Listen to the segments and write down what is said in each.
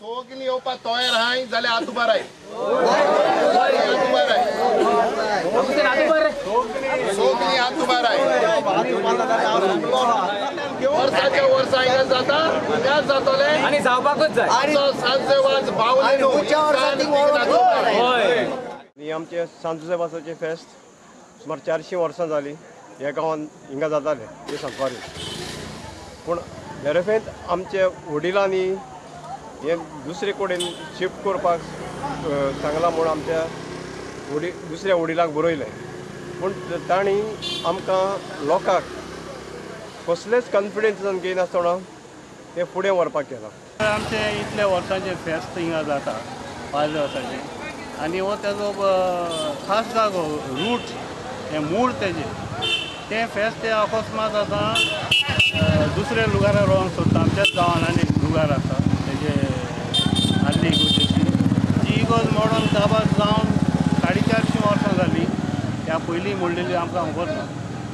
सगळीं येवपाक तयार आहाय जाल्यार हात उबा राय सगळीं हात उबा राय वर्साच्या वर्सा हिंगा जाता हिंगाच जातले आणि जावपाकूच जाय सांजे वाज बावले ही आमचे सांत जोसेफाचे फेस्त सुमार 400 वर्सां जालीं ह्या गांवांत हिंगा जाताले ते सांतवारी पूण हेरेफेंत आमच्या वडिलांनी हे दुसरे कडेन शिफ्ट करपाक सांगलां म्हूण आमच्या दुसऱ्या वडिलांक बरयलें पूण तांणी आमकां लोकांक कसलेच कॉन्फिडन्सान घेयनासतना ते फुडें व्हरपाक केलां. आमचे इतल्या वर्सांचे फेस्त हिंगा जाता 5 वर्सांचे आनी हो तेजो खास जागो रूट हे मूळ ते फेस्त ते अकस्मात आतां दुसऱ्या लुगारार रोवंक सोदता. आमच्याच गांवांत आनी लुगार आसा तेजे आदली इगोजेची जी इगोज मोडून काबार जावन 450 वर्सां जालीं. त्या पयलीं मोडलेली आमकां खबर ना.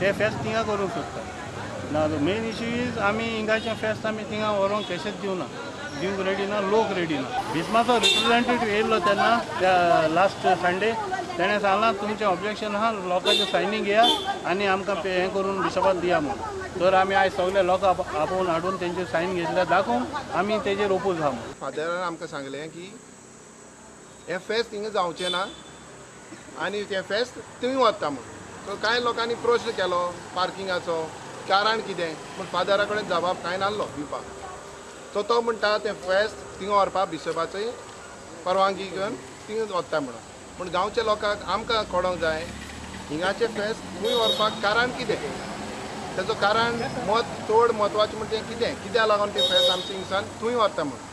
ते फेस्त थिंगा करूंक सोदता. ना मेन इशू इज आमी हिंगाचें फेस्त आमी थिंगा व्हरोंक केशेच दिवंक रेडी ना, लोक रेडी ना. बिस्माचो रिप्रेझेंटेटिव्ह येयल्लो तेन्ना त्या लास्ट संडे तेणें सांगलां तुमचें ऑब्जेक्शन आहा लोकांचें सायनींग घेया आनी आमकां हें करून बिशपाक दिया म्हणून. तर आमी आयज सगळे लोक आपोवन हाडून तेंचेर सायन घेतल्या दाखोवन आमी तेजेर ओपोज आहा म्हणून. फादरान आमकां सांगलें की हें फेस्त हिंगा जावचें ना आनी तें फेस्त थंय वता म्हणून. सो कांय लोकांनी प्रश्न केलो पार्किंगाचो कारण कितें पूण फादरा कडेन जबाब कांय नासलो दिवपाक. सो तो म्हणटा तें फेस्त थिंगा व्हरपाक बिशपाची परवानगी घेवन थिंगा वता म्हणून. पूण गांवच्या लोकांक आमकां कळोंक जाय हिंगाचें फेस्त थंय व्हरपाक कारण कितें तेजो कारण चड म्हत्वाचें म्हणजे तें कित्याक लागून तें फेस्त आमचें हिंगसान थंय व्हरता म्हणून.